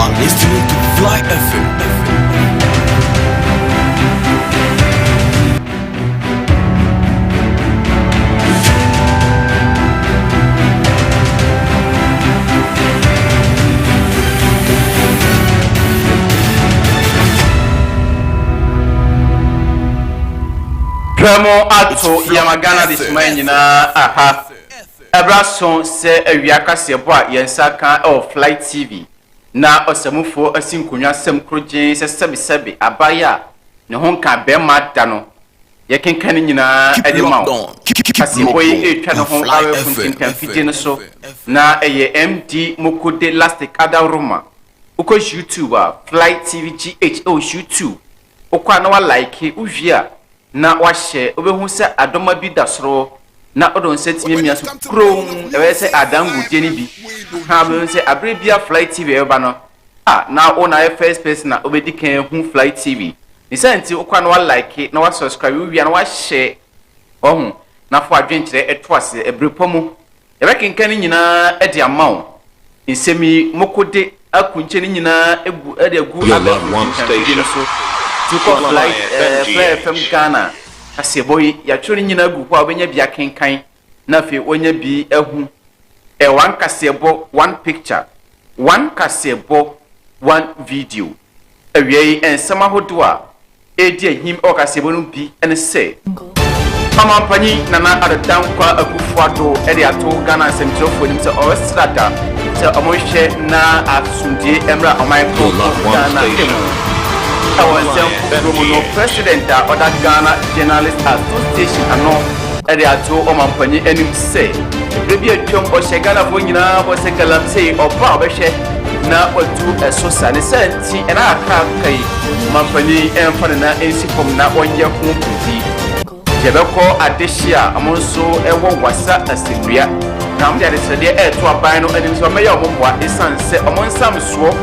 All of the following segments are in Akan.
are listening to Fly FM. Kwame Addo Yamagana this morning aha Abrason se awiaka sebo a yensa kan Fly TV na osamufo asinkonwa sem krogyen se sebi abaya ne honka be mata no yekenkan nyina edema asebo yi etwa ne ho awe funtin fidie no so na eye MD Mokode Lastic Adaroma uko YouTube Fly TV GHO YouTube ukwa na wa like uvia na wahye obehu se adoma bi dasoro na odon setimi miaso krom ewe se adangu jeni bi ha be se abrebia Fly TV eba no na ona first person na obedi kan hu Fly TV ni senti okwa na wa like na wa subscribe wi na wahye ohun na fo adwenkyere etwase ebrepomu ebe kenkan nyina edi amaw nsemi Mokode akunche ni nyina egu edi agu so Tuko Fly FM Ghana aseboy ya chori nyina gu kwa obenya bia kenkan na fe onya bi ehu one kasebo one picture one kasebo one video awie ensama hodo a edi ahim o kasebo no bi ene se amampani nana adadan kwa akufuado edi ato Ghana semtrofo nim se o strata se omohwe na asundie emra omaiko Ghana our president of that Ghana Journalists Association ano ere ato omampani enim say bebi atwom o shegana fo nyina bo se kalam say oba obehwe na otu esosa ne senti ena aka kai mampani emfa na ensipom na onye ho puti jebeko adehia amonso ewo wasa asebua na mde adesede eto aban no enim so meya omomboa esanse omonsam so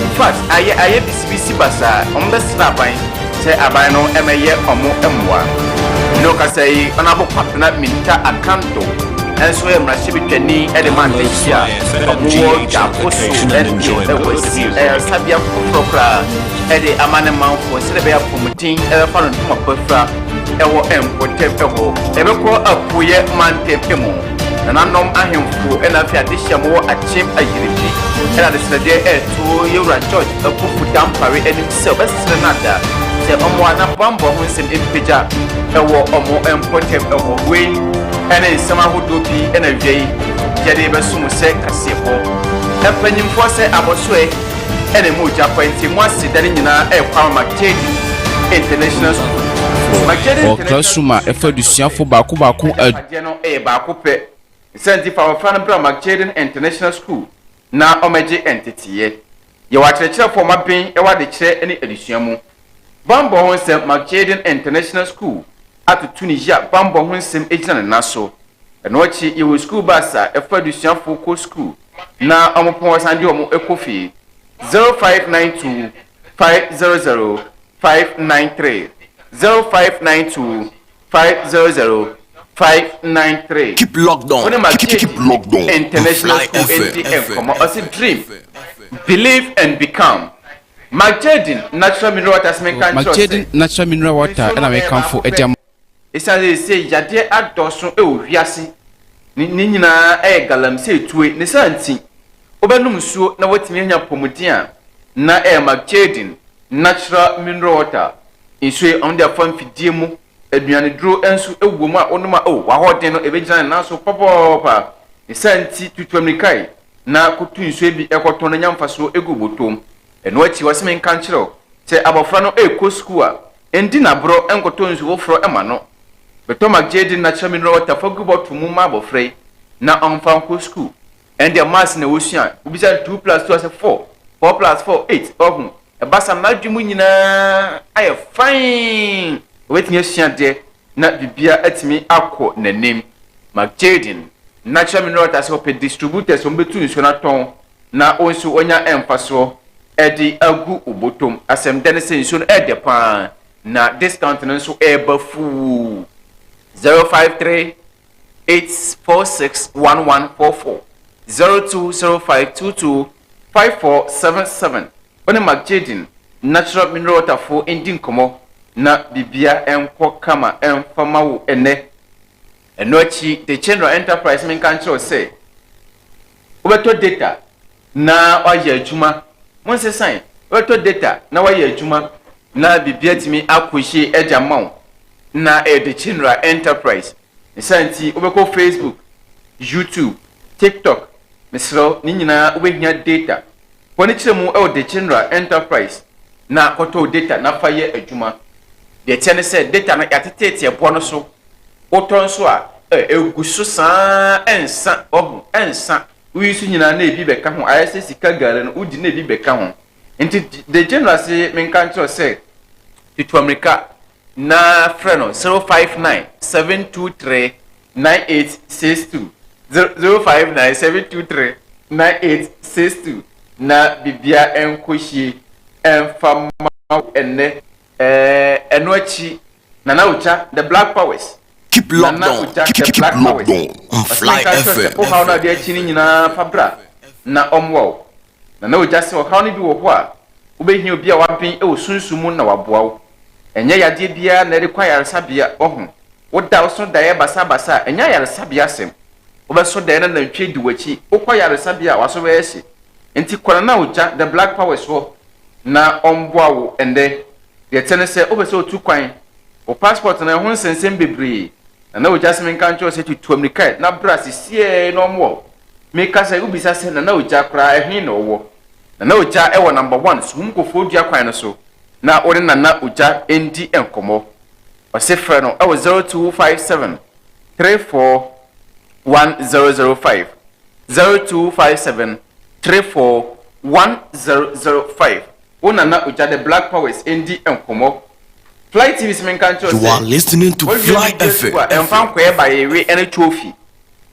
in fact aye bisibisi basa ombesna ban se aban no emeye omo emwa no ka say onabo kwapena minta akanto enso emrahye betwani eleman lehia omo ja poso ewasi sabia prokra ede amane manfo se be apomutin fa no ntoma pafra ewo empotem ewo ebeko apoye mantepemo nanom ahemfo ena fi adehia mo achem ayiribi ena de sede to yura church akufu dampare enim se obesre nada se omo anabambo ho nsem empeja ewo omo empotem ewo we ena nsema hodo bi ena wiei yede besum se kasebo epanyimfo se abosoe ena mo japenti mo asidane nyina Kwame Addo International School classroom efadusiafo baako no baako pe senti fa Kwame Addo International School na omeje entity ye wa kyerɛkyerɛ for maben wa de kyerɛ ne adusuamu bambo ho nsɛm Kwame Addo International School atutu ni ya bambo ho nsɛm ejina na so ɛno akyi ye school basa efa adusuafo ko school na omopon wasande omo ekofi 0592 500 593 0592 500 593. Keep locked on. Keep locked on. International School NTF. Come on, as a dream, believe and become. Kwame natural mineral water. Kwame natural mineral water. And I come for a jam. It's as they say, Yade Adoson. Oh, Yasi. Nina galam say to it. Nisanti. Obenum so na what me pomutia. Na Kwame natural mineral water. Insure on their farm fidiemu. Aduane dro enso ewom a onoma wa hoden no ebegyan na so popopa esanti tutwamrikai na kotu nso bi ekoto no nyamfaso egu botom eno achi waseme nka nkyerɛ se abofra no ekɔ school a endi na bro enkoto nso wofro ema no beto Kwame Addo natural mineral water fagu botom mu ma abofra na onfa nko school and the mass na wosua ubisa 2 + 2 as 4 4 + 4 8 ohun ebasa madwemu nyina aye fine wetin yesua de na bibia atimi akọ nanem Kwame Addo natural mineral water so pe distributors on betu nso na ton na onso onya emfaso edi agu obotom asem dene se nso no ede pa na discount no nso eba fu 053 8461144 020522 5477 one McJaden natural mineral water for ending komo na bibia enko kama enfama wo ene enochi the general enterprise men kan cho say obeto data na oye adwuma mon se san obeto data na oye adwuma na bibia timi akohye agamaw na the general enterprise santi obeko Facebook YouTube TikTok misro ni nyina obehia data woni kiremu the general enterprise na koto data na faye adwuma de tiene se data na yatete ebo no so oton so a eguso san ensa ohu ensa wisu nyina na ebi beka ho ayese sika gare no udi na ebi beka ho enti the general se menka ncho se to America na freno 059 723 9862 059 723 9862 na bibia enkohie enfama enne enochi na ucha the black powers keep locked on keep locked on Fly FM o how na dia chini nyina fabra na omwo na ucha se o how ni bi wo ho a ubehia obi a wapen e osunsumu na waboawo enye yade bia na rekwa yaresabia ohun woda so da ye basa enya yaresabia sem obeso da na ntwe di wachi okwa yaresabia waso be yesi enti kwana na ucha the black powers wo na omboawo ende de tene se obeso otu kwan o passport na ho nsensem bebre na ucha sem kan cho se tu America na brasi sie no mo me ka se ubisa se na ucha kra ehwin no wo na ucha e wo number 1 sum ko fodua kwan no so na ori na ucha endi enkomo o se frɛ no e wo 0257 341005 0257 341005 una na ucha the black powers endi enkomo Fly TV men kan cho you are listening to Fly FM enfan kwaye ba yewe ene trophy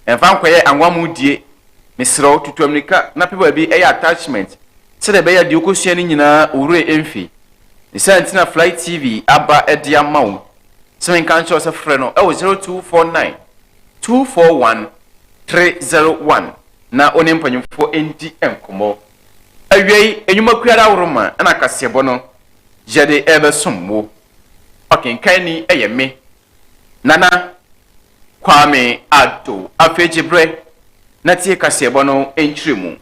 enfan kwaye anwamu die misro tutu America na people bi e attachment se de be ya di okosua ni nyina owure emfi nisanti na Fly TV aba edi amawo se men kan cho se frɛ no e wo 0249 241 301 na oni mpanyimfo endi enkomo awie enyuma kuara woroma na kasebo no jede ebe somwo okinkani eyeme nana Kwame Addo afejibre na tie kasebo no enchiremu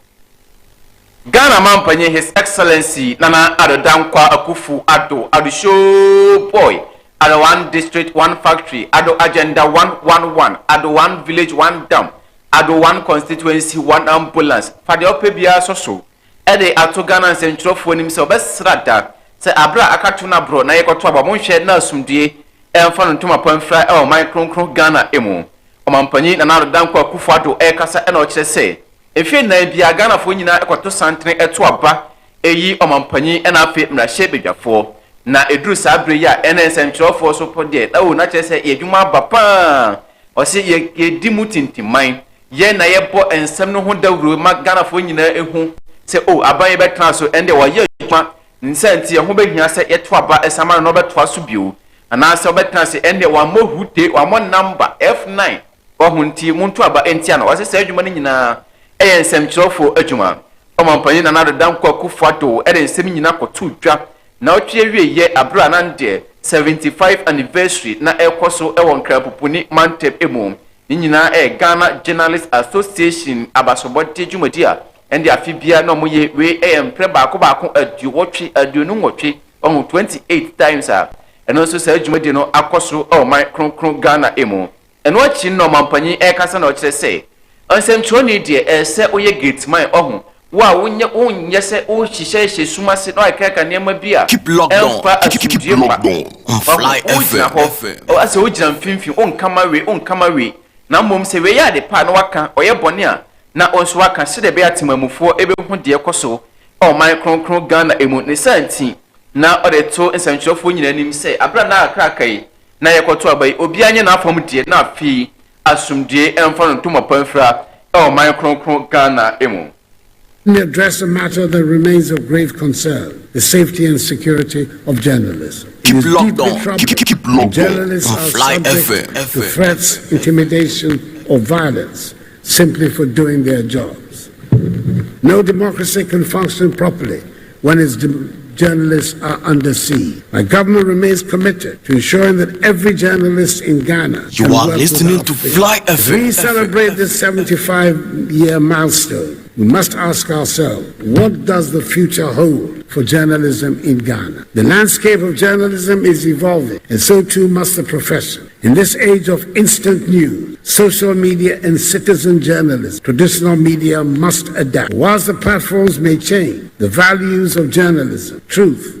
Ghana mampanye his excellency nana Addo Dankwa Akufu Addo show boy Addo one district one factory Addo agenda 111 Addo one village one dam Addo one constituency one ambulance fade opebia soso ede ato Ghana nsenthrofo nim se obesrada se abra akato na bro na yekoto aba monhwe na asumdue emfa no ntoma panfra e o micronkron Ghana emu omampanyi na Addo Dankwa Akufu Addo kasa e na o kire se efe na bia Ghana fo nyina ekoto santre eto aba eyi omampanyi e na afi mrahye bedwafo na eduru sabre ya ene nsenthrofo so pode na o na kire se yedwuma aba pa o se ye di mutintiman ye na yebo ensem no ho dawuro ma Ghana fo nyina ehu se o aban ye betra so ende wo ye adwuma nsanti ye ho behia se yeto aba esama no beto aso bio ana se obetra se ende wa mohute wa mo number F9 ohunti muntu aba entia na wase se adwuma ni nyina eye nsem kirofo adwuma omampanyi na Addo Dankwa Akufu Addo ede nsem nyina koto dwa na otwe wie ye abra nande 75 anniversary na ekoso e won krapupuni mantep emu ni nyina Ghana Journalists Association abasoboti dwumadia ende afibia na moye we empre baako aduwotwe aduonu nwotwe on 28 times a eno so sa dwumadi no akoso o man kronkron Ghana emu eno achi no mampanyi kasa na o kire se onsentro ni de se oye gateman ohun wa wonye se o hihye sumase no akeka nema bia keep locked on Fly FM o ase o gina mfimfim on kama we na mom se we ya de pa na waka oye bone a na onso waka se de be atemamufo ebe hu de ekoso o man kronkron Ghana emu ne santi na o de to nsantwofo nyina nim se abra na akrakai na yekoto abai obi anye na afom de na afi asumdie emfa no to mapanfra o man kronkron Ghana emu. Let me address a matter that remains of grave concern: the safety and security of journalists. Keep locked on. Keep locked Journalists on are Fly subject FM. to threats, intimidation, or violence simply for doing their jobs. No democracy can function properly when its journalists are under siege. My government remains committed to ensuring that every journalist in Ghana. You are listening to Fly FM. As we celebrate this 75-year milestone, we must ask ourselves, what does the future hold for journalism in Ghana? The landscape of journalism is evolving, and so too must the profession. In this age of instant news, social media and citizen journalism, traditional media must adapt. Whilst the platforms may change, the values of journalism, truth,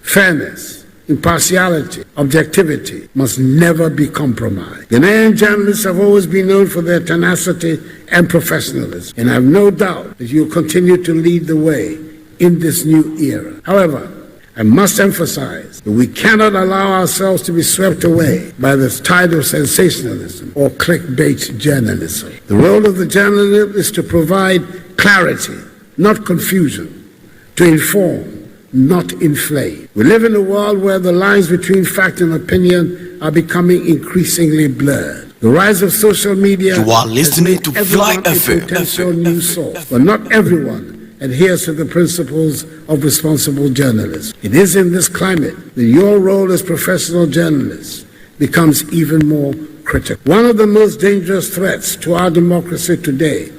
fairness, impartiality, objectivity must never be compromised. Ghanaian journalists have always been known for their tenacity and professionalism, and I have no doubt that you will continue to lead the way in this new era. However, I must emphasize that we cannot allow ourselves to be swept away by the tide of sensationalism or clickbait journalism. The role of the journalist is to provide clarity, not confusion, to inform, not inflame. We live in a world where the lines between fact and opinion are becoming increasingly blurred. The rise of social media You are listening to Fly FM. potential news source, but not everyone adheres to the principles of responsible journalism. It is in this climate that your role as professional journalists becomes even more critical. One of the most dangerous threats to our democracy today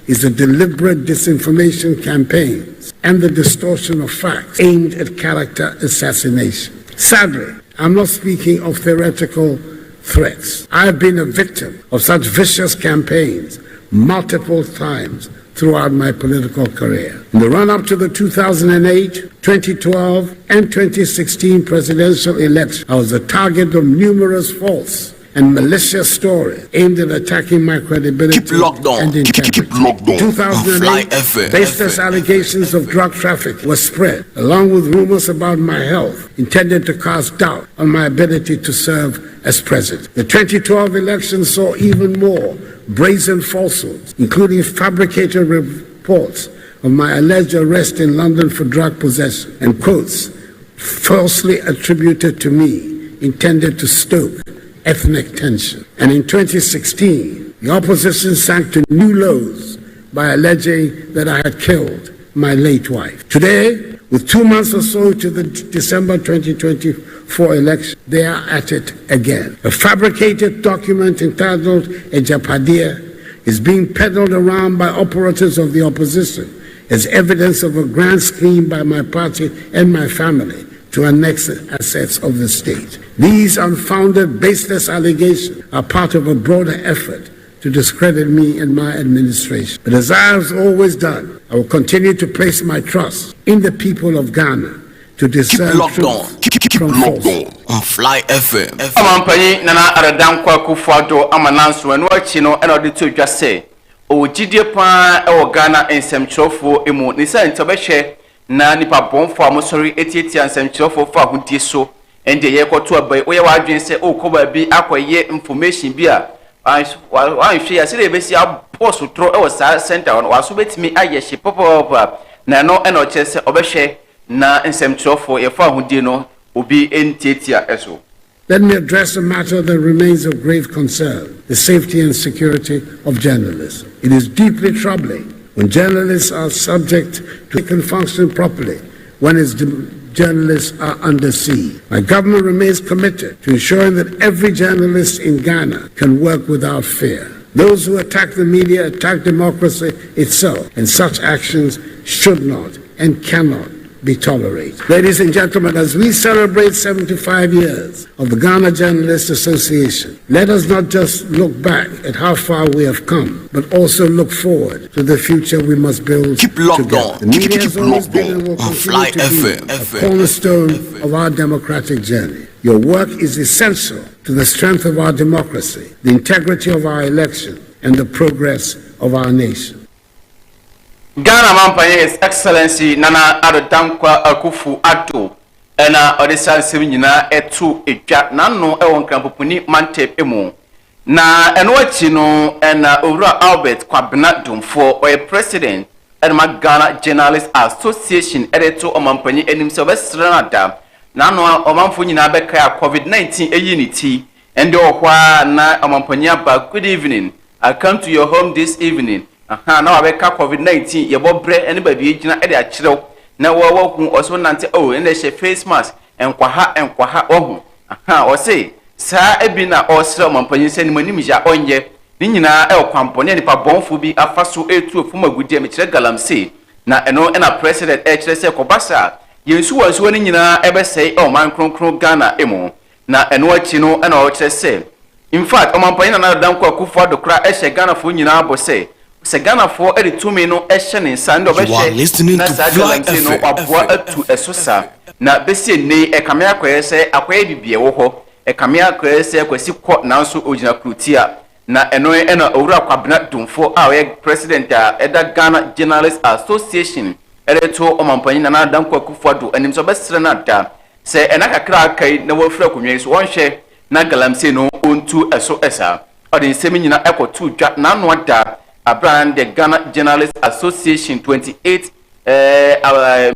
is the deliberate disinformation campaigns and the distortion of facts aimed at character assassination. Sadly, I'm not speaking of theoretical threats. I have been a victim of such vicious campaigns multiple times throughout my political career. In the run-up to the 2008, 2012, and 2016 presidential elections, I was the target of numerous false and malicious stories aimed at attacking my credibility Keep locked on. and integrity. Keep locked on. In 2008, baseless allegations of drug trafficking were spread, along with rumors about my health, intended to cast doubt on my ability to serve as president. The 2012 election saw even more brazen falsehoods, including fabricated reports of my alleged arrest in London for drug possession, and quotes falsely attributed to me intended to stoke ethnic tension. And in 2016, the opposition sank to new lows by alleging that I had killed my late wife. Today, with 2 months or so to the December 2024 election, they are at it again. A fabricated document entitled Ejapadia is being peddled around by operatives of the opposition as evidence of a grand scheme by my party and my family to annex assets of the state. These unfounded, baseless allegations are part of a broader effort to discredit me and my administration. But as I have always done, I will continue to place my trust in the people of Ghana to discern truth from falsehood. On Fly FM. Amampanyi nana aradan kwa kufuado amananso eno achi no ena ode to dwa se o gidie pa e wo Ghana ensemchofo emu ni sa ntobehwe na nipa bonfo amosori etieti ensemchofo fa hudie so ende ye kwoto abai wo ye wadwen se o koba bi akoye information bi a wan hwe ya se de besi aposo tro e wo sa center on waso betimi ayehye popopa na no ena o chese obehwe na ensemchofo ye fa hudie no obi entietia eso. Let me address a matter that remains of grave concern, the safety and security of journalists. It is deeply troubling when journalists are subject to function properly when its journalists are under siege. My government remains committed to ensuring that every journalist in Ghana can work without fear. Those who attack the media attack democracy itself, and such actions should not and cannot be tolerated. Ladies and gentlemen, as we celebrate 75 years of the Ghana Journalists Association, let us not just look back at how far we have come, but also look forward to the future we must build Keep locked together. on. The media has Keep always locked been and on. will On continue Fly to be FM. a cornerstone of our democratic journey. Your work is essential to the strength of our democracy, the integrity of our election, and the progress of our nation. Ghana Mampanye His Excellency Nana Addo Dankwa Akufo Addo ena odisa nsem nyina etu edwa nano e won krampopuni mantep emu na eno achi no ena owura Albert Kwabena Dumfo oye president ena Ghana Journalists Association ereto omampanye enim se obesra nada nano omamfo nyina beka COVID-19 eyiniti ende ohwa na omampanye ba good evening. I come to your home this evening aha na wabeka covid-19 yebo bre ene ba bi gina e de akyerew na wo hu oso nante ene she face mask enkwaha ohu aha o se saa ebi na osre omampanyin se ni manim ja onye ni nyina e kwampone nipa bonfo bi afaso etu ofuma gudie me kire galamse na eno na president e kire se kobasa yensu wansu ni nyina ebesei o man kronkron Ghana emu na eno achi no na o kire se in fact omampanyin na danko akufo adokra e hye Ghana fo nyina abose se Ghana fo e tumi no e hye ne nsa ndo behye na sa galamse no aboa atu esosa na besie nei e kame akoye se akoye bibie wo ho e kame akoye se kwasi kɔ nanso ogina krutia na eno na owura kwabena dumfo a we president a eda Ghana Journalists Association ereto omampanyin na danko akufo anim so besere na da se ena kakra kai na wofra konwe so wonhwe na galamse no ontu eso esa ode nsemi nyina ekotu dwa na no da abrand the Ghana Journalists Association 28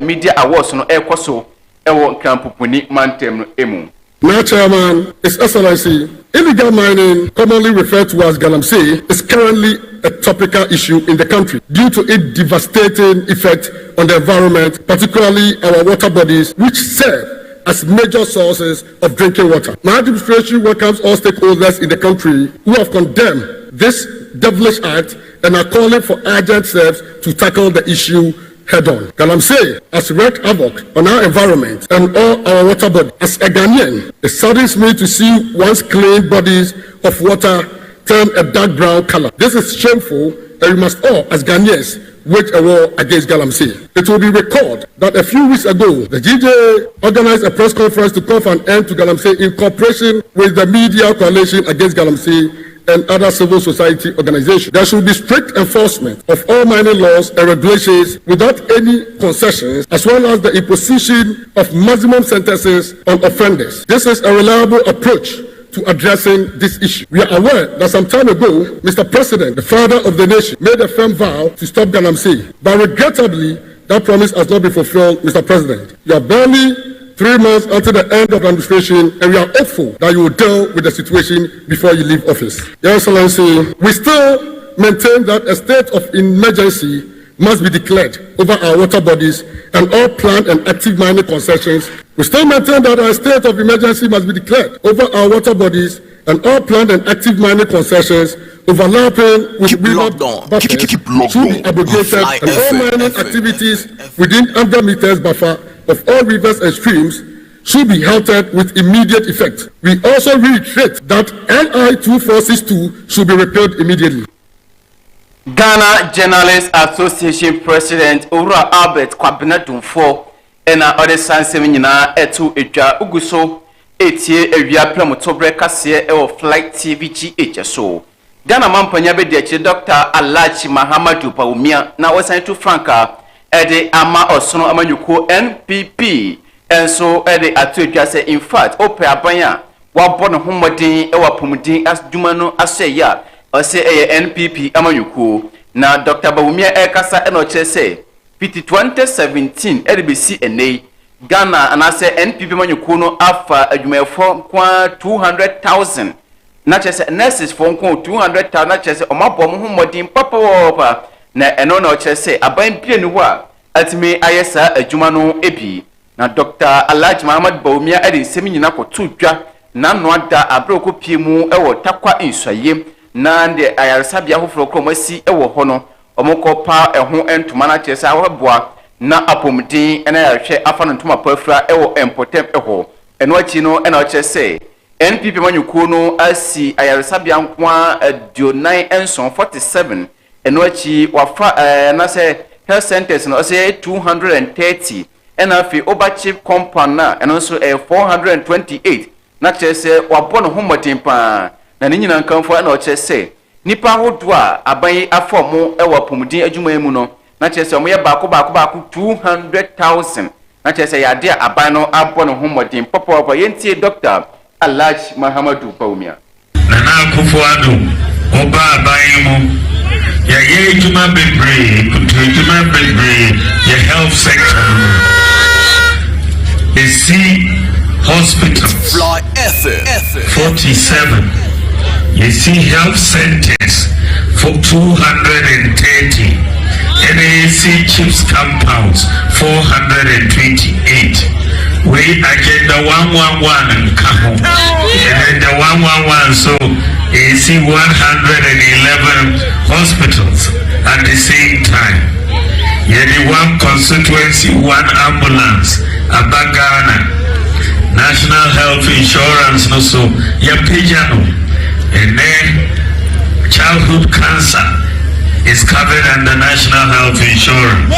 media awards no ekoso ewo krampupuni mantem no emu. My chairman, His Excellency, illegal mining, commonly referred to as galamsey, is currently a topical issue in the country due to its devastating effect on the environment, particularly our water bodies, which serve as major sources of drinking water. My administration welcomes all stakeholders in the country who have condemned this devilish act and are calling for urgent steps to tackle the issue head-on. Galamsey has wreaked havoc on our environment and all our water bodies. As a Ghanaian, it saddens me to see once clean bodies of water turn a dark brown color. This is shameful, and we must all, as Ghanaians, wage a war against galamsey. It will be recalled that a few weeks ago, the GJ organized a press conference to call for an end to galamsey in cooperation with the Media Coalition Against Galamsey and other civil society organizations. There should be strict enforcement of all mining laws and regulations without any concessions, as well as the imposition of maximum sentences on offenders. This is a reliable approach to addressing this issue. We are aware that some time ago, Mr. President, the father of the nation, made a firm vow to stop galamsey, but regrettably, that promise has not been fulfilled, Mr. President. You are barely 3 months until the end of the administration, and we are hopeful that you will deal with the situation before you leave office. Your Excellency, we still maintain that a state of emergency must be declared over our water bodies and all planned and active mining concessions. We still maintain that a state of emergency must be declared over our water bodies and all planned and active mining concessions overlapping with river buffers should be abrogated, and all mining activities within 100 meters buffer of all rivers and streams should be halted with immediate effect. We also reiterate that NI 2462 should be repealed immediately. Ghana Journalists Association President Owura Albert Kwabena Dumfo ena ode sansem nyina etu edwa uguso etie ewia pramotobre kase e Flight TV GH Ghana mampanya be de Dr. Alachi Mahamadu Paumia na wasan to Franka ede ama osono amanyuko NPP enso ede atu edwa se in fact ope abanya wabɔ ne homodin e wapomudin as dwuma no aseya ose NPP amanyuko na Dr. Baumia kasa eno chese piti 2017 edbc enei Ghana anase NPP amanyuko no afa adwumefo kwa 200,000 na chese nurses for nko 200,000 na chese omabɔ mo homodin papa na eno na chese aban pie ni ho a atimi ayesa adwuma no ebi na Dr. Alhaji Muhammad Baumia edi nsemi nyina kotu dwa na no ada abroko pie mu ewo takwa insoye na de ayaresabia hofro kromasi ewo ho no omokopa eho entuma na chese aweboa na apomdin ena yahwe afa no ntuma pafra ewo empotem eho eno achi no ena chese NPP manyuko no asi ayaresabia nkwa adionai enson 47 eno achi wafa na se health centers no say 230 and afi oberchief compound na eno so 428 na chese wabɔ no homodin pa na ne nyina nkamfo na o chese nipa hodo a aban afomo ewa pomudin adwuma mu no na chese omo ye baako 200,000 na chese yade aban no abɔ no homodin popo yentie Dr. Alhaji Mahamadu Baumia Nana Akufo Addo oba aban mu ya ye adwuma bebre kutu adwuma bebre ya health sector hospital Fly FM 47 you see health centers 230. NAC chips compounds 428. We agenda 111 and Kaho. Agenda 111 so AC 111 hospitals at the same time. Yedi one constituency, one ambulance, Abagana, National Health Insurance no so Yapijano, and then childhood cancer is covered under National Health Insurance.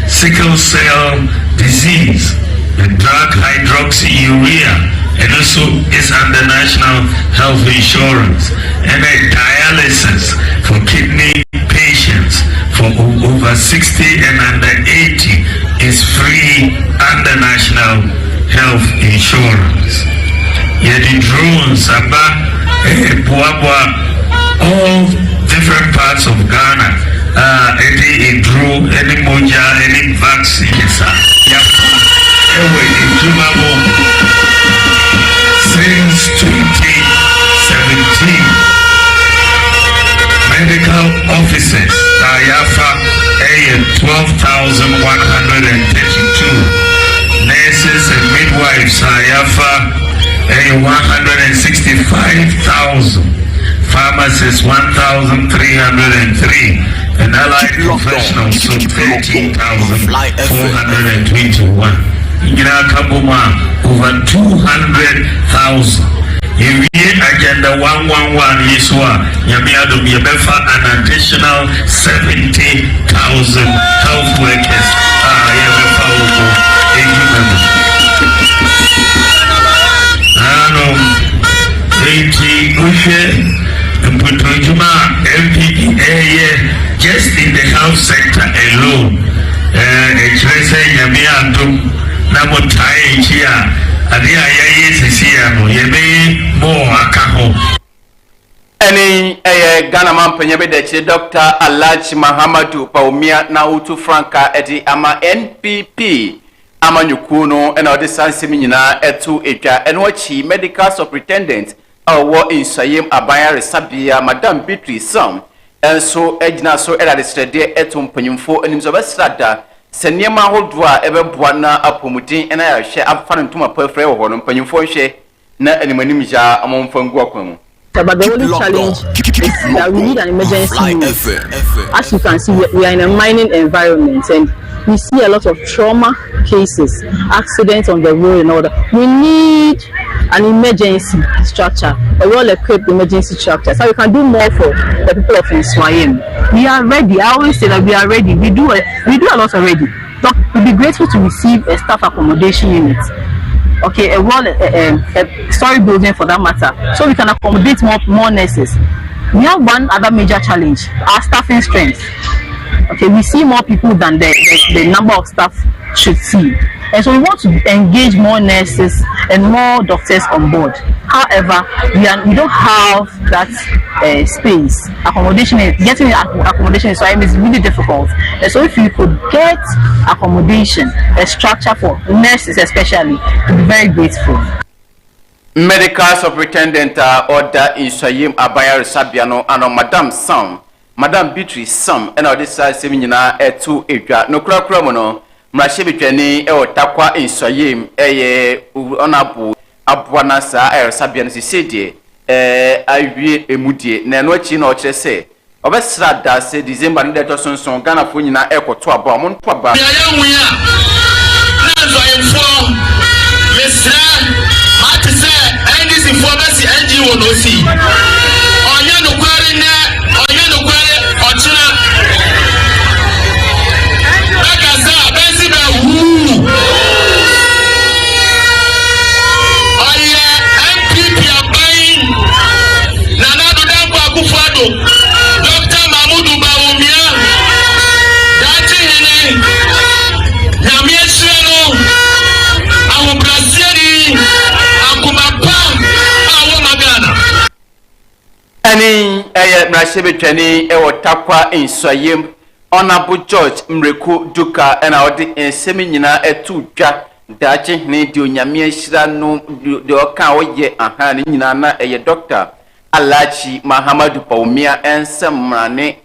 Sickle cell disease, the drug hydroxyurea, and also is under National Health Insurance. And then dialysis for kidney patients for over 60 and under 80 is free under National Health Insurance. Yeah, the drones about all different parts of Ghana, any drone, any moja, any vaccines, since 2017, medical officers, Yafa, 12,132, nurses and midwives, Yafa, 165,000. Pharmacists 1,303 and allied professionals so 13,421. Kabuma over 200,000. If agenda 111 Yeswa Yamiado Yabefa an additional 70,000 health workers. Just in the health sector alone, any Ghana man penyabe Dr. Alhaji Mahamadou Paumia na utu franka edi ama NPP ama nyukuno ena odi sansimi nyina etu etwa enwachi medical superintendent awo insayem abaya resabia Madam Beatrice Sam enso ejina so era de srede etu mpanyimfo enimzo besrada seniema hodwa ebeboa na apomudin ena ya hwe afane ntuma pafre wo hono mpanyimfo hwe na animanim ja amomfangu akwamu. But the only challenge is that we need an emergency use. As you can see, we are in a mining environment and we see a lot of trauma cases, accidents on the road and all that. We need an emergency structure, a well-equipped emergency structure, so we can do more for the people of Nswayem. We are ready. I always say that we are ready. We do a lot already. But we'll be grateful to receive a staff accommodation unit. Okay, a story building for that matter, so we can accommodate more nurses. We have one other major challenge: our staffing strength. Okay, we see more people than the number of staff should see, and so we want to engage more nurses and more doctors on board. However, we don't have that space. Getting accommodation is really difficult, and so if we could get accommodation, a structure for nurses especially, we'd be very grateful. Medical superintendent order Insayim Abaya Sabiano and Madam Beatrice Sam and all this seminar etu etwa no kura mono mrahye betwani otakwa Insayim onabu abwana sa Sabiano sisede awie emudie na no achi na o kire se obesra da se December ne to sonson Ghana fo nyina ekoto aba mo nto aba NGO no see. Onya no kware na onya no kware ochina. Akaza benzi be wu. Oya MPP abayin. Nana do dan kwa Akufo-Addo. Dr. Mahmoud Bawumia. Dati hene. Nyame ehire no. Awu Brazil akumapa. Ani mrahye betwani otakwa Insayim Honorable George Mreku Duka ena odi ensemi nyina etu dwa dache hne di onyame ahira no de oka oye aha ne nyina na Dr. Alachi Mahamadu Paumia ensemrane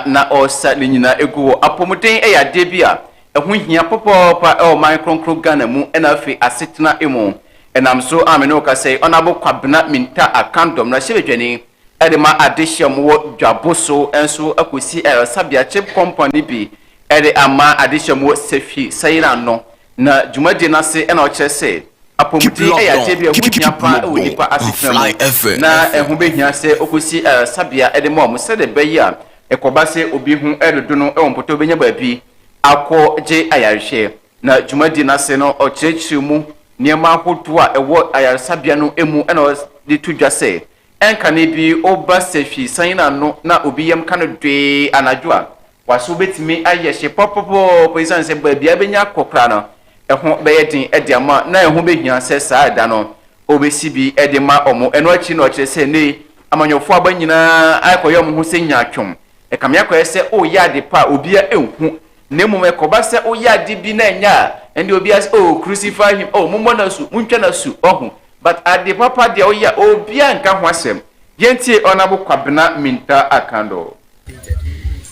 na osa nyina egu apomuden ya debia ehu hia popopa e o man kronkro Ghana mu na afi asetena emu enam so amene okasai onabo kwabena minta akandom na hyebedwani edema adehyiam wo dwaboso enso akosi sabia chip company bi ede ama adehyiam wo sefi sayira no na dwumadi na se na okirese apomudi ya tebia hunya pa e wonipa asetena na ehu behia se okosi sabia ede mo se de beya ekoba se obi hu edodo no e wonpoto benya baabi akọ je ayarhye na dwumadi na se no okirechiri mu niema ahodo a ewo ayarsabia no emu na de tudwa se enkane bi oba sefi sayina no na obi yam kanu dwe anadwo a waso betimi ayehye popopo poisan se baabi abenya kokra no eho beyedin ediama na eho behia se saada no obesi bi edema omo eno achi no kire se ne amanyofo abanyina akoyom ho se nyatwom ekame akoye se o yade pa obia enhu nemu ekoba se o yade bi na nya and obia se o crucify him o mummo na su muntwa na su ohu but ade papa de o ya obia nka ho asem yentie onabo kwabena minta akando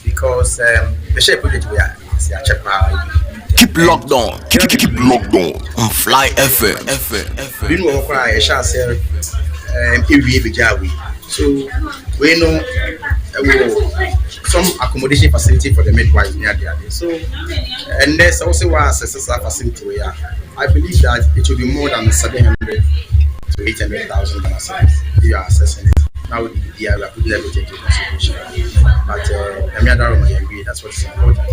because the shape project we are check Keep locked on. Keep locked on Fly FM. We know why I shall say so we know some accommodation facility for the midwives near there. So and there's also a facility where I believe that it will be more than 700 to 800,000 if you are assessing it. Now with the DI, we are putting everything into consideration. But I agree, that's what's important.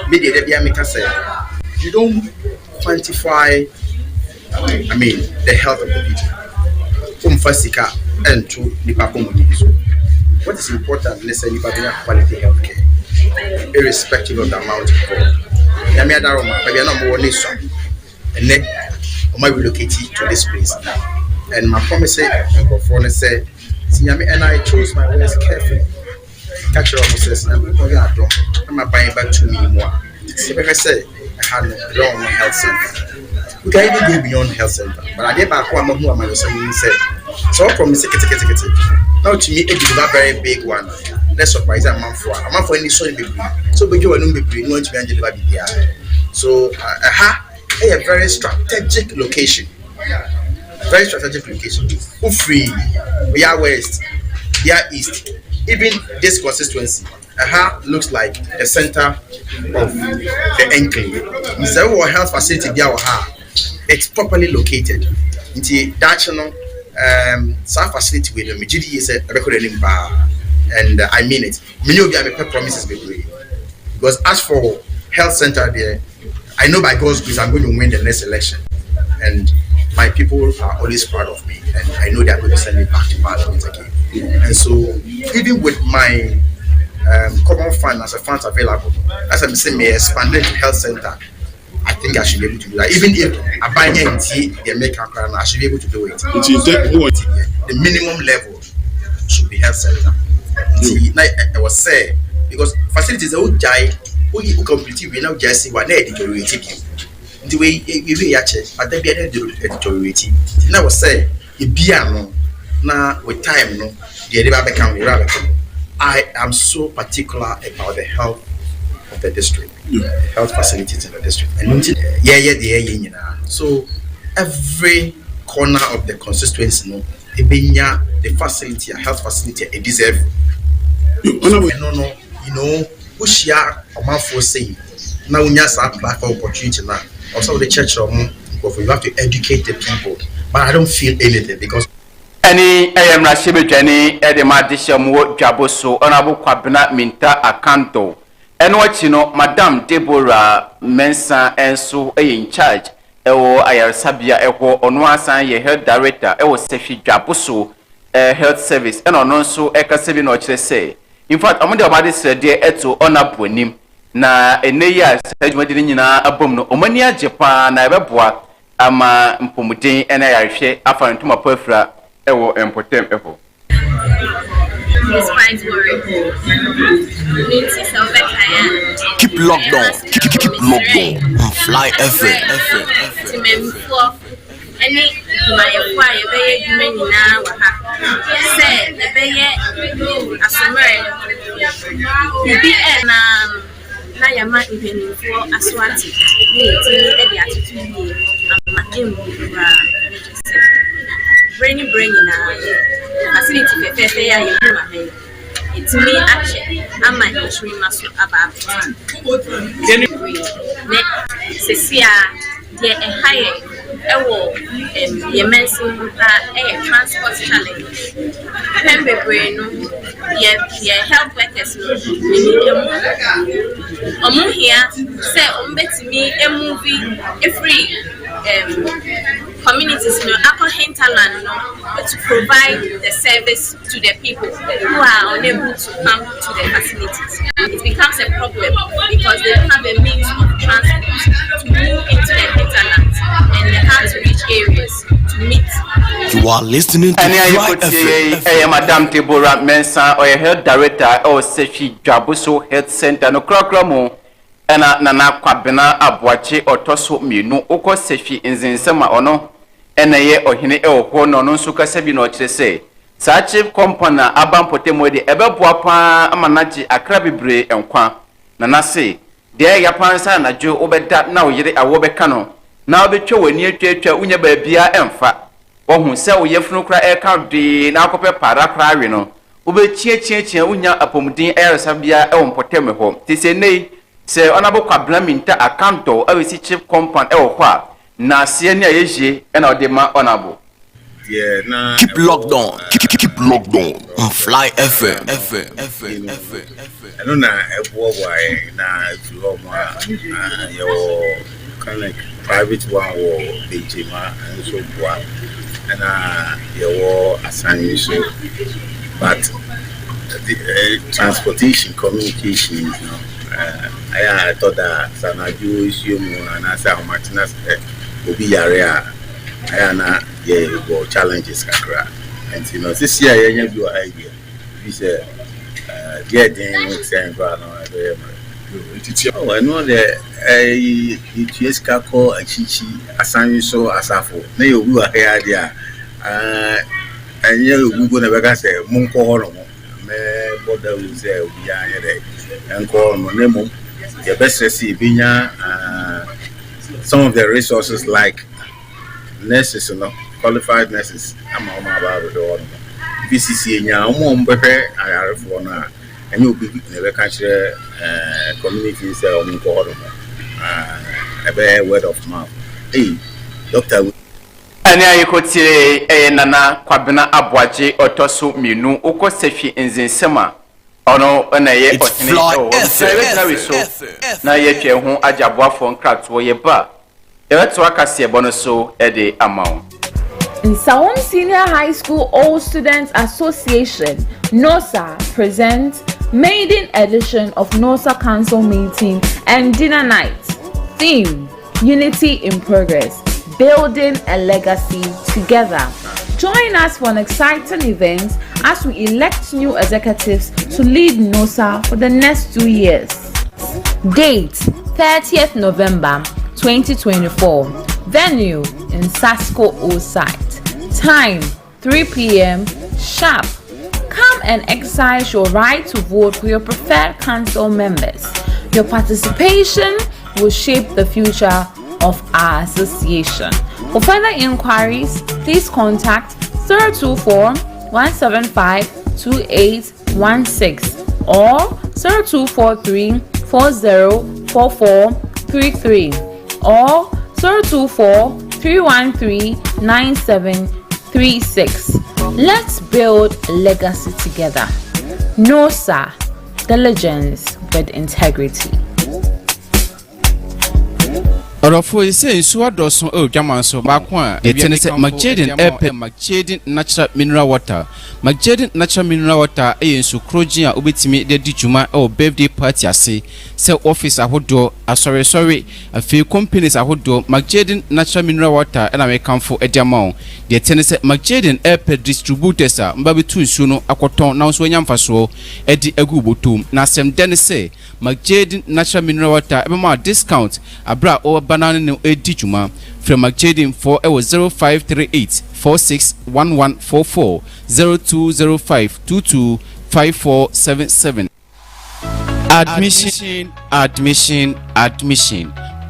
Media, the say you don't quantify, the health of the people. And to the community. What is important, let's say, you have quality healthcare, irrespective of the amount of cost. I not more and then I relocate to this place. And my promise said, and I chose my words carefully. Catch your says, I'm buying back to me more. So, like I said, I had a long health center. We can even go beyond health center. But I get back who I'm said. So from now to me, it is a very big one. Let's surprise a month for any so big. So we do a number of no to be there. So a very strategic location. Very strategic location. Who free? We are west, we are east. Even this constituency, looks like the center of the enclave. It's a health facility there. It's properly located. It's that channel. Some facility with the MGD is a record and I mean it. Many of them have promises because as for health center there, I know by God's grace I'm going to win the next election, and my people are always proud of me, and I know they are going to send me back to Parliament again. And so, even with my common fund as a funds available, as I'm saying, may expand it to health center. I think I should be able to do that. Even if I buy they make a plan, I should be able to do it. The minimum level should be health center. I was saying because facilities are die who completely we now just see what they deteriorating. The way we actually, but they be deteriorating. Now I was saying it be now with time no the never become irrelevant. I am so particular about the health of the district, health facilities in the district, and so every corner of the constituency, the facility, a health facility, it deserve. Who share a month for saying now we just apply for opportunity now. Also, the church of you have to educate the people, but I don't feel anything because. Any am Rashibe Jenny, Edema Dishamu, Jaboso, Honorable Kwabena Minta Akanto. And what you know, Madame Deborah Mensa and so in charge. Ewo Ayarsabia Ewo Onwasan, ye health director, Ewo Sefi Jaboso, health service, and on also Eka Seven or say. In fact, I'm the body said, dear Eto Onapuanim. Na eneya sajumadi na abomno omania Japan na ebeboa ama mpomuden ena yahwe afa ntoma pafra ewo empotem efo. Keep locked on. Keep locked on Fly FM. Any adwumayɛfoɔ a yɛbɛyɛ adwuma nyinaa wɔ ha sɛ yɛbɛyɛ asommerɛ bibi na yɛma mpanimfoɔ aso ate ne yɛtumi de atoto yie ama ɛmmu koraa sɛ berɛ ne berɛ nyinaa facility fɛfɛɛfɛ a yɛhu ma ha ɛtumi akyɛ ama nhwiri ma so aba abɛta ne sɛsi a deɛ ɛha yɛ ɛwɔ yɛmansi mu ha ɛyɛ transport challenge pɛn bebree no yɛ health workers no ɔmo hia sɛ ɔmo bɛtumi ɛmuvi ɛfiri communities no akɔ hinterland no to provide the service to the people who are unable to come to the facilities. It becomes a problem because they don't have a means of transport to move into the hinterland and they have to reach areas to meet. You are listening to Fly FM. Madam Deborah Mensah, or health director or Sefi Jabuso Health Center no Krokramo. Ena nana kwabena abwache otoso mienu oko sefi nzinsema ono ena ye ohine ho no no nsuka sebi no kyerese sa chief company abampote mode ebeboa pa amanaji akra bibre enkwa nana se de ya pansa na jo obeda na oyire awo beka no na obetwa wani atwatwa unya baabia emfa wohu se oyefunu kra eka de na akopɛ para kra awe no obechie unya apomudin eresabia ewompote me ho tise nei se onabo kwabla minta accounto awesi chief compound e wo na se ne ayeje e na odema onabo na keep locked on on Fly FM. no na ebo why na to omo your kind of private one or bejima and so boa and your assign so but the transportation communication, you know, I thought that Sanaju issue and I said Martinez will be area. I go challenges kakra. And you know, this year you have your idea. We say, get in with saying, oh, I know that it's Kako, a Chichi, a San so Asafo. Nay, you are here, dear. And you go never say, Munko Holomo. Border will say, we are here and call Monemo. The best to see Binya, some of the resources like nurses, you know, qualified nurses. I'm about the VCC in your own better. I have one, and you'll be never catch communities or a bear word of mouth. Hey, doctor. Anya yikotie nana kwabena abwaje otoso mienu uko sefi nzinsema ono na ye otene o na ye twe ho ajaboafo nkrato ye ba ebeto akase ebono so ede amount. In Sawon Senior High School All Students Association, NOSA presents maiden edition of NOSA Council Meeting and Dinner Night. Theme: Unity in Progress, building a legacy together. Join us for an exciting event as we elect new executives to lead NOSA for the next 2 years. Date: 30th November 2024. Venue: in Sasco O site. Time: 3 p.m. sharp. Come and exercise your right to vote for your preferred council members. Your participation will shape the future of our association. For further inquiries, please contact 024-175-2816 or 0243-404433 or 024-313-9736. Let's build a legacy together. NOSA, diligence with integrity. Orofo ise nsuwa doson dwaman so baako a yetene se Magedin natural mineral water. Magedin natural mineral water nsu krogin a obetimi de di dwuma birthday party ase se office ahodo asori afi companies ahodo Magedin natural mineral water na me kamfo ediamon de yetene se Magedin distributors a mbabetu nsu no akoton na so nyamfaso edi agu botom na asem den se Magedin natural mineral water ebema discount abra banana no edi juma from McJadin for 0538 461144 0205 225477. Admission.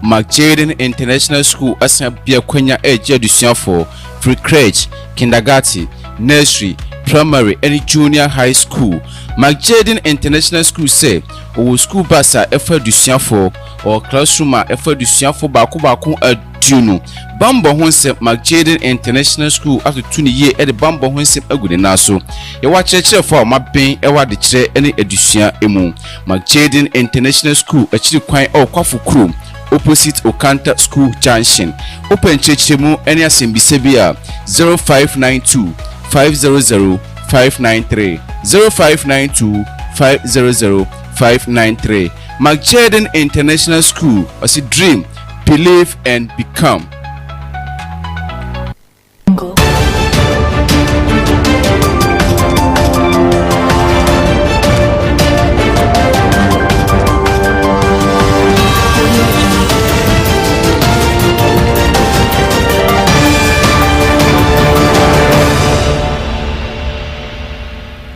McJadin International School asabia kwanya education for pre-crèche, kindergarten, nursery, primary and junior high school. McJadin International School say o school basa education for or classroom education for baku aduno. Bambo honse McJadin International School after 20 years at the Bambo honse agude naso. Ye wa cheche for ma ben e wa de kire any education emu. McJadin International School achiri kwan o kwafu krom opposite Okanta School Junction. Open chechemu any asembise bia 0592 500 593 0592 500 593. McJadin International School as a dream, believe and become.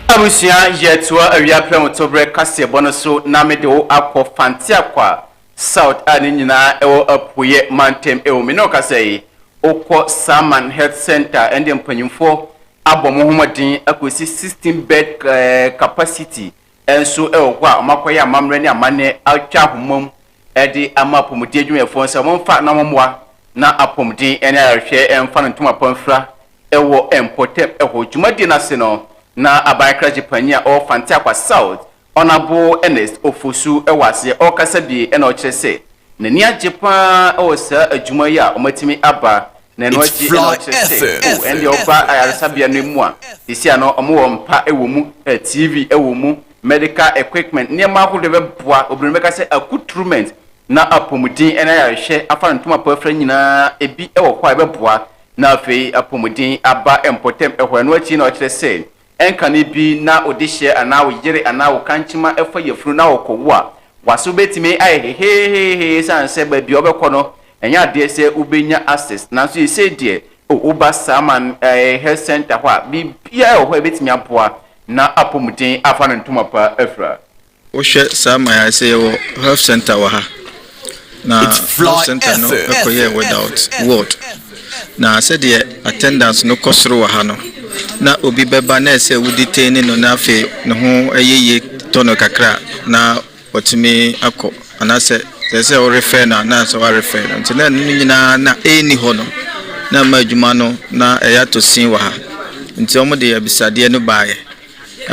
Abusia yetua awia plan tobre kase bonoso na mede wo akọ fantia kwa South ani nyina ewo apuye mantem ewo me no kase okọ Saman Health Center ende mpanyimfo abomo homodin akosi 16 bed capacity enso ewo kwa makoya amamre ne amane atwa homom ede amapomudi adwumefo nso momfa na momwa na apomudin ene ahwe emfa no ntoma pamfra ewo empotep eho dwumadi na se no na abaikra jipania o fantia kwa South Honorable Ernest Ofosu ewase o kasa bi ena o kyerese na ni ajepa o sa adwuma ya o matimi aba na no aji ena o kyerese o ende oba ayaresabia no mu a isia no omo mpa ewo mu TV ewo mu medical equipment ni ma ko de beboa obirime ka se accoutrement na apomudin ena ya hwe afa ntoma pafra nyina ebi ewo kwa beboa na afei apomudin aba empotem ehwe no achi na o kyerese enkane bi na odihye ana wo yire ana wo kanchima efa yefuru na wo kowo waso betimi aye sanse ba bi obekọ no enya de se ubenya access na so yese de oba Saman Health Center kwa bi bia ho betimi aboa na apomuden afa no ntoma pa afra wo hwe Saman ya se wo health center wa ha na health center no ekoye without word na se de attendance no kosoro wa ha no na obi beba na ese wuditeni no na afi no ho ayeye tono kakra na otimi akọ anase se o refer na so wa refer nti na nyina na eni ho no na madwuma no na eya to sin wa ha nti omo de abisade no baaye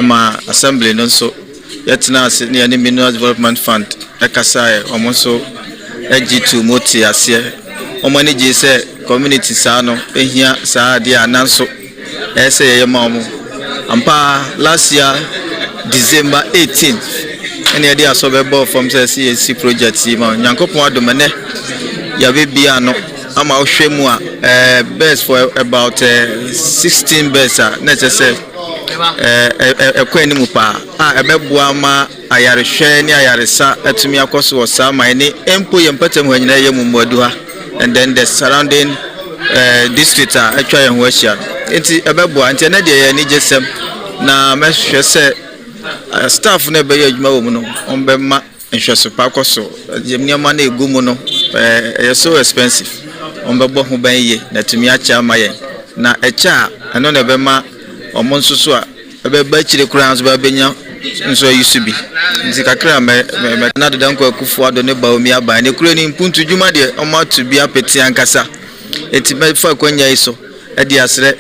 ma assembly no so yetina ase ne ne mineral development fund ekasaye omo so ag2 moti ase omo ne je se community sa no ehia sa de ananso ese ye mamu ampa last year December 18th ene dey asobebo from CSC project ma nyankopon adomene ya bebia no ama ohwemu a best for about 16 best na chese ekwani mu pa ebeboa ma ayarehwe ni ayaresa atumi akoso wo Saman ni empo ye mpatam hanyina ye mu modu ha and then the surrounding district atwa ye ho ahia enti ebeboa enti na de ye ni jesem na mehwe se staff na be ye adwuma wo mu no ombema nhweso pa akoso yemniama na egumu no so expensive ombebo ho ban ye na tumi acha amaye na echa eno na bema omo nsusu a ebeba chire kura nso ba benya nso yusubi nti kakra me na de danko akufu ado ne ba omi aba ne kura ni mpuntu dwuma de omo atubi apeti ankasa eti me fa kwanya iso e di asre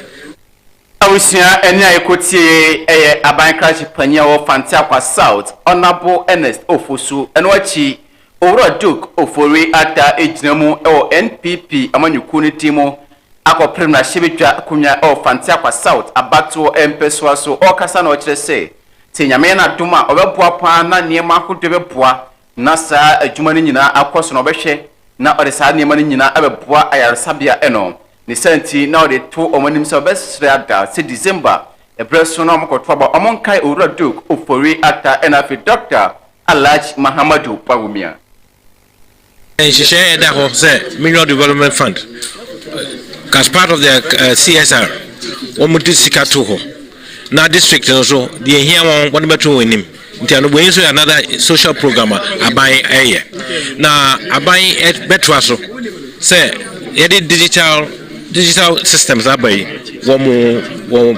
awusia eni ayekotie abankra chipania wo fantia kwa South Honorable Ernest Ofosu enwachi Owura Duke Ofori ata ejinamu NPP amanyuku ni timo akoprim na shibitwa kunya fantia kwa South abato empeswa so okasa na ochirese tinyame na duma obeboa pa na niema akudebeboa na sa adwuma ni nyina akoso na obehwe na odesa niema ni nyina abeboa ayaresabia eno ni senti na ode to omanim se obesre ada se December ebreso na omokoto ba omonkai Owura Duke Ofori ata enafi Dr. Alhaji Mahamadu Pawumia And she shared that whole say Mineral Development Fund as part of the CSR. One more sika to ho. Now district also the here one better win him. We also another social program abai eye. Now abai better so say digital systems abai one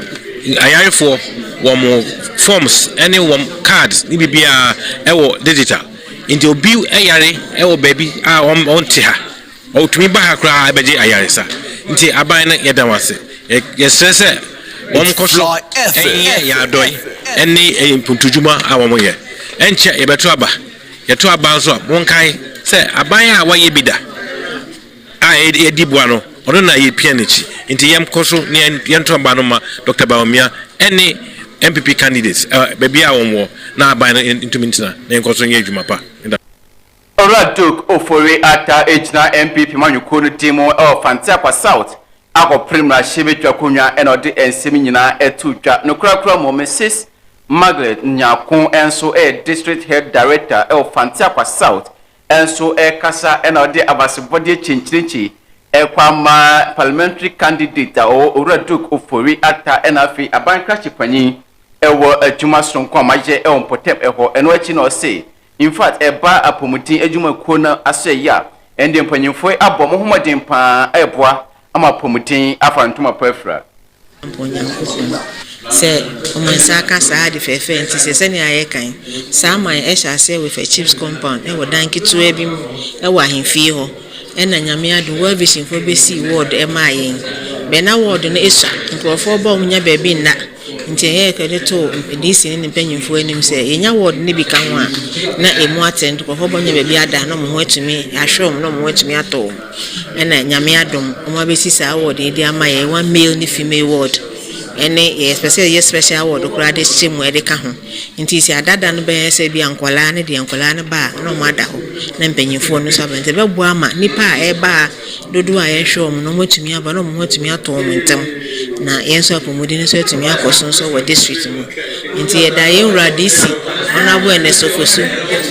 ayare for one more forms any one cards ni bibia ewo digital into bill ayare ewo baby on tiha o tumi ba ha kra abeje ayare sa nti aban na yeda wase yes one koso ya doi any puntujuma awon ye enche yebeto aba so wonkai say aban a waye bida edibuano ono na ye pianichi nti yem koso ne yento aba no ma Dr. Bawumia any MPP candidates baby awon na aban into mintina na koso nye adwuma pa Oraduk ofori ata ejina MPP manyuko no timo Fantakwa South ako primra shebetwa konwa enode ensemi nyina etutwa no krakra mo Mrs. Margaret Nyakon enso district head director Fantakwa South enso kasa enode abasebode chinchirinchi kwama parliamentary candidate Oraduk ofori ata enafi abankrachi panyin ewo adwuma sonko amaje mpotem eno achi no say in fact eba apomudin adwuma kuo na asoya ende mpanyimfo abɔ mo homodin pa eboa ama apomudin afantuma pafra se omansa aka saa de fefe nti se sene ayekan saa man ehya with a chips compound ewo dankitu ebim ewo ahemfie ho ena nyame adu wa vision for besi ward emayen be na ward no esha nkrofo ba omunya baabi na nti ye kede to disi ne mpanyimfo anim se yenya ward ne bi kan ho a na emu attend nkrofo ba omunya baabi ada no mo ho atumi ahwe mo no mo atumi ato ena nyame adom omo abesi saa ward e di amaye one male ne female ward ene special award okura de chemu e de ka ho nti si adada no be se bi ankwala ne de ankwala ne ba no ma da ho na mpanyimfo no so bente be bua ma nipa e ba dodo a ye hwe no motumi aba no motumi ato mo ntem na yen so apomudi ne so atumi akoso so we district mu nti ye da ye wura DC honorable ene sofosu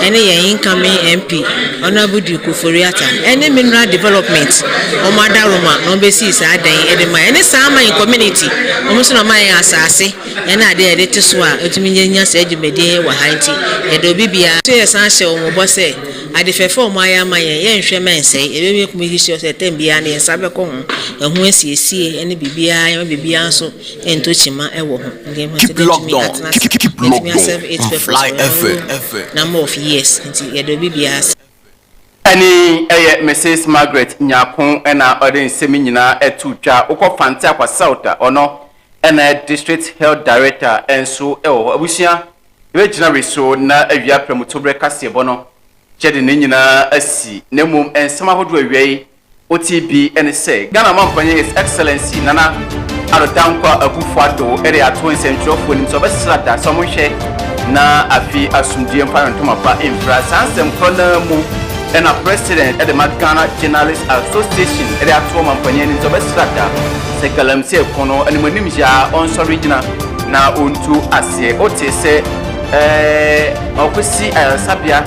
ene ye incoming MP honorable Duku Foriata ene mineral development o ma da roma no be si sa dan e de ma ene sa ma in community o na man asase ena ade ede teso a otumi nyanya sa adwumede wa hanti e do bibia so ye san hye o mo bose ade fefe o ma ya man ye nhwe mense e be kuma hisi so tembia na sabe ko ho ehu asiesie ene bibia ya bibia so ento chima e wo ho ndem ho tede tumi atna tumi serve 8 fly number of years nti e do bibia ani Mrs. Margaret Nyakon ena ode nsemi nyina etutwa ukọ Fantakwa South ono ena district health director enso abusia regina reso na awia premutobre kase bono chede ne nyina asi nemum ensema hodo awiei OTB ene say Ghana mampanye his excellency nana arodankwa Akufo-Addo ere ato nsentwofo nim so besrada so monhwe na afi asumdie mfanantoma pa infra sansem krona mu ena president at the Ghana Journalists Association ere ato mampanye nim so besrada se galamse kono animanim ja onso regional na ontu ase otese okwesi ayasabia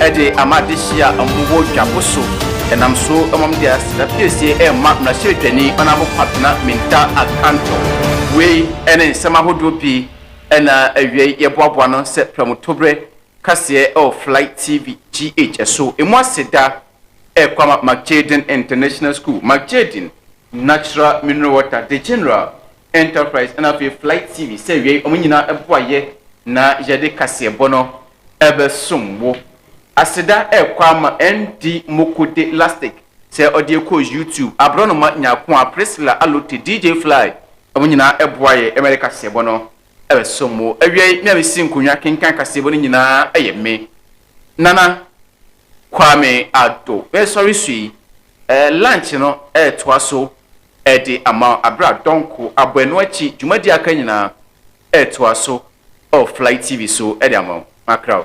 ede amadeshia amwo dwaposo enam so amamdia sapiesie ma na hwedwani onabo kwapena minta akanto we ene nsema hodopi ena awie yeboaboa no se pramotobre kase Flight TV GH so emu aseda Kwame Addo International School Addo Natural Mineral Water the General Enterprise and a Flight TV say we omunyina eboaye na yede kase bono ebe somwo aseda Kwame ND Mokude Elastic say odie ko YouTube abrono ma nyakon Priscilla Alote DJ Fly omunyina eboaye America se bono ebe somwo awie na besi nkonwa kenkan kase bono nyina me nana Kwame Addo sorry sui lunch no toaso edi ama abra donko abwenu achi jumadi aka nyina toaso Flight TV so edi ama makraw